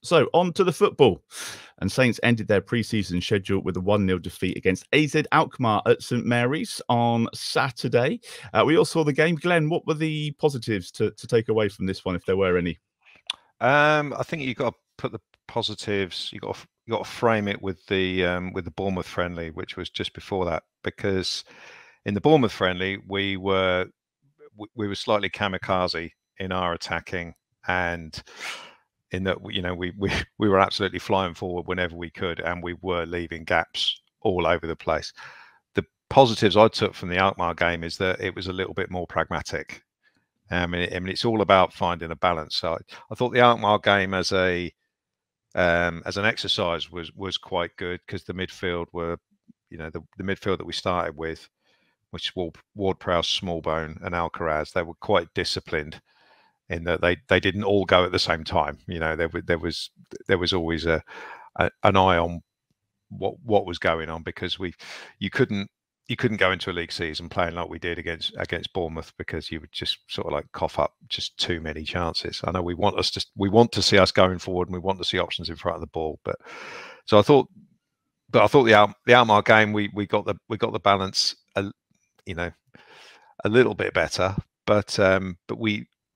So on to the football. And Saints ended their pre-season schedule with a 1-0 defeat against Az Alkmaar at St Mary's on Saturday. We all saw the game. Glenn, what were the positives to take away from this one, if there were any? I think you've got to put the positives. You got to frame it with the Bournemouth friendly, which was just before that, because in the Bournemouth friendly we were slightly kamikaze in our attacking, and in that, you know, we were absolutely flying forward whenever we could, and we were leaving gaps all over the place. The positives I took from the Alkmaar game is that it was a little bit more pragmatic. I mean, it's all about finding a balance. So I thought the Alkmaar game as an exercise was quite good, because the midfield were, you know, the midfield that we started with, which Ward-Prowse, Smallbone, and Alcaraz, they were quite disciplined in that they didn't all go at the same time. You know, there was always an eye on what was going on, because you couldn't go into a league season playing like we did against Bournemouth, because you would just sort of like cough up just too many chances. I know we want to see us going forward, and we want to see options in front of the ball. But I thought the Alkmaar game, we got the balance, you know, a little bit better, but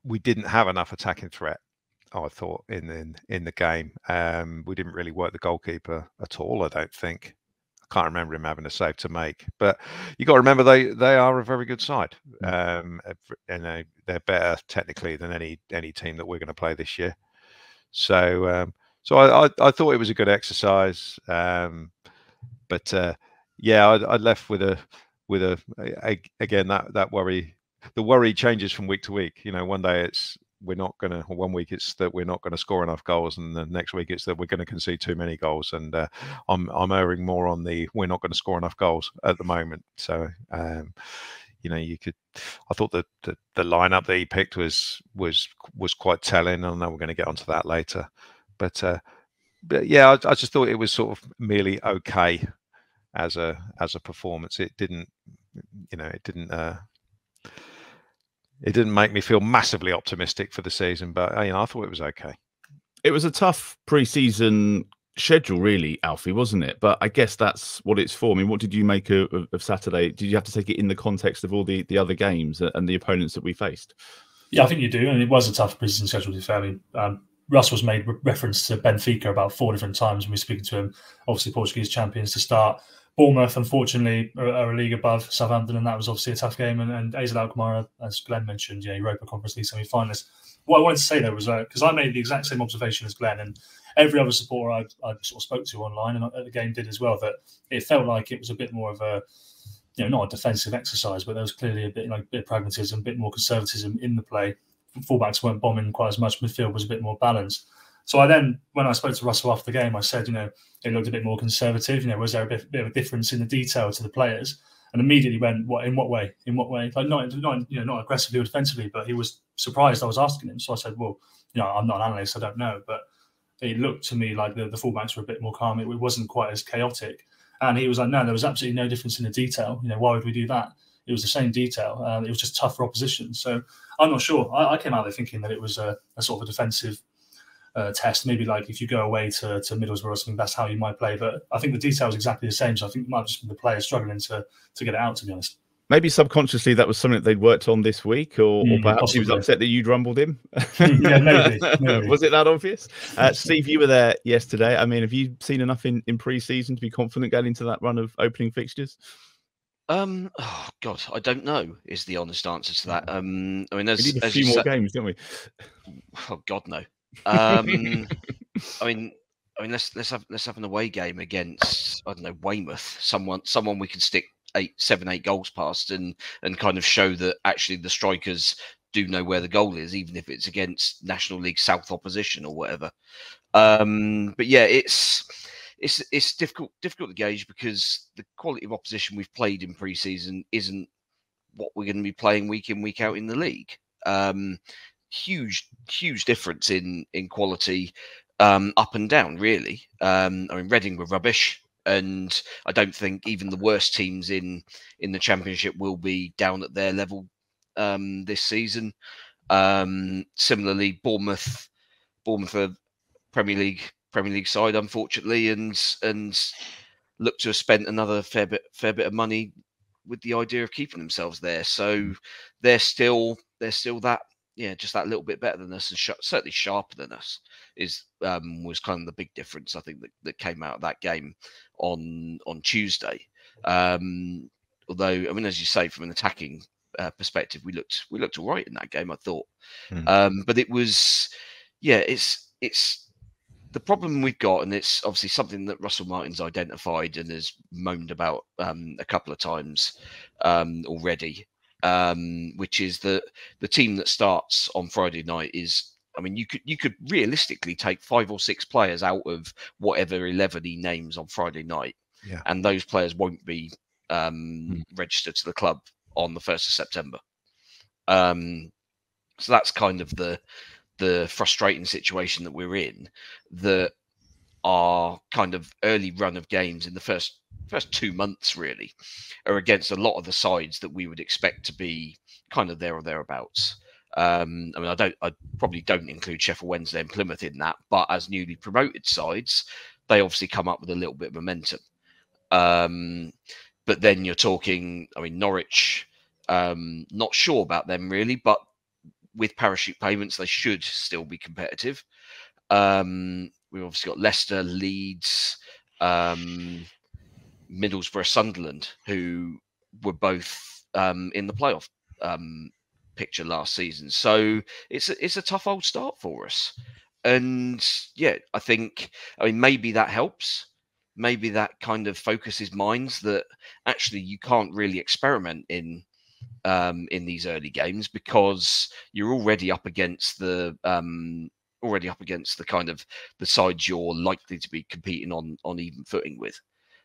we didn't have enough attacking threat, I thought, in the game. We didn't really work the goalkeeper at all, I don't think. I can't remember him having a save to make. But you got to remember, they are a very good side. And they're better technically than any team that we're going to play this year. So I thought it was a good exercise. But I left with again that worry. The worry changes from week to week. You know, one day one week it's that we're not going to score enough goals, and the next week it's that we're going to concede too many goals. And I'm erring more on the we're not going to score enough goals at the moment. So you know, I thought that the lineup that he picked was quite telling. I know we're going to get onto that later, but yeah, I just thought it was sort of merely okay as a performance. It didn't make me feel massively optimistic for the season, but you know, I thought it was okay. It was a tough pre-season schedule, really, Alfie, wasn't it? But I guess that's what it's for. I mean, what did you make of Saturday? Did you have to take it in the context of all the other games and the opponents that we faced? Yeah, I think you do. And it was a tough pre-season schedule, to be fair. I mean, Russell's made reference to Benfica about 4 different times when we were speaking to him. Obviously, Portuguese champions to start. Bournemouth, unfortunately, are a league above Southampton, and that was obviously a tough game. And Az Alkmaar, as Glenn mentioned, Europa Conference League semi-finalists. What I wanted to say, though, was because I made the exact same observation as Glenn, and every other supporter I sort of spoke to online and at the game did as well, that it felt like it was a bit more of a, you know, not a defensive exercise, but there was clearly a bit of pragmatism, a bit more conservatism in the play. Fullbacks weren't bombing quite as much. Midfield was a bit more balanced. So when I spoke to Russell after the game, I said, you know, it looked a bit more conservative. You know, was there a bit of a difference in the detail to the players? And immediately went, what? In what way? In what way? Like not aggressively or defensively, but he was surprised I was asking him. So I said, well, you know, I'm not an analyst, I don't know, but it looked to me like the fullbacks were a bit more calm. It wasn't quite as chaotic. And he was like, no, there was absolutely no difference in the detail. You know, why would we do that? It was the same detail. It was just tougher opposition. So I'm not sure. I came out there thinking that it was a sort of a defensive test. Maybe like if you go away to Middlesbrough or something, that's how you might play. But I think the detail is exactly the same. So I think it might have just been the players struggling to get it out, to be honest. Maybe subconsciously that was something that they'd worked on this week, or perhaps possibly. He was upset that you'd rumbled him. Yeah, maybe. Was it that obvious? Steve, you were there yesterday. I mean, have you seen enough in pre-season to be confident going into that run of opening fixtures? Oh God, I don't know. Is the honest answer to that? I mean, we need a few more games, don't we? Oh God, no. I mean, let's have an away game against, I don't know, Weymouth. Someone we can stick 7, 8 goals past and kind of show that actually the strikers do know where the goal is, even if it's against National League South opposition or whatever. But yeah, it's difficult to gauge, because the quality of opposition we've played in pre-season isn't what we're going to be playing week in, week out in the league. Huge difference in quality up and down, really. I mean, Reading were rubbish, and I don't think even the worst teams in the Championship will be down at their level this season. Similarly, Bournemouth are Premier League side, unfortunately, and look to have spent another fair bit of money with the idea of keeping themselves there. So they're still that, just that little bit better than us, and certainly sharper than us was kind of the big difference, I think, that came out of that game on Tuesday. Although, I mean, as you say, from an attacking perspective, we looked all right in that game, I thought. But it was, it's the problem we've got, and it's obviously something that Russell Martin's identified and has moaned about a couple of times already, which is that the team that starts on Friday night is, I mean, you could realistically take 5 or 6 players out of whatever 11 he names on Friday night, and those players won't be registered to the club on the 1st of September. So that's kind of the frustrating situation that we're in, that our kind of early run of games in the first 2 months really are against a lot of the sides that we would expect to be kind of there or thereabouts. I mean, I probably don't include Sheffield Wednesday and Plymouth in that, but as newly promoted sides, they obviously come up with a little bit of momentum. But then you're talking, I mean, Norwich, not sure about them really, but with parachute payments, they should still be competitive. We've obviously got Leicester, Leeds, Middlesbrough, Sunderland, who were both in the playoff picture last season. So it's a tough old start for us. And I think, I mean, maybe that helps. Maybe that kind of focuses minds that actually you can't really experiment in these early games, because you're already up against the kind of the sides you're likely to be competing on even footing with.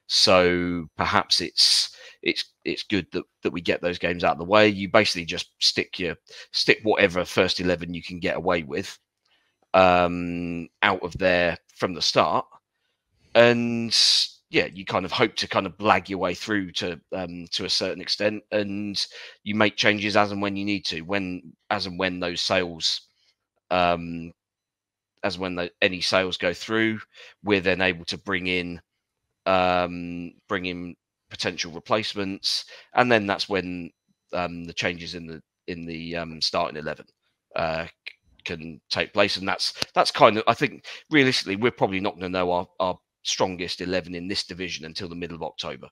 So perhaps it's good that we get those games out of the way. You basically just stick whatever first 11 you can get away with out of there from the start, and you kind of hope to kind of blag your way through to a certain extent, and you make changes as and when you need to, as and when those sales, any sales go through, we're then able to bring in potential replacements, and then that's when the changes in the starting 11 can take place, and that's kind of, I think, realistically, we're probably not going to know our strongest 11 in this division until the middle of October.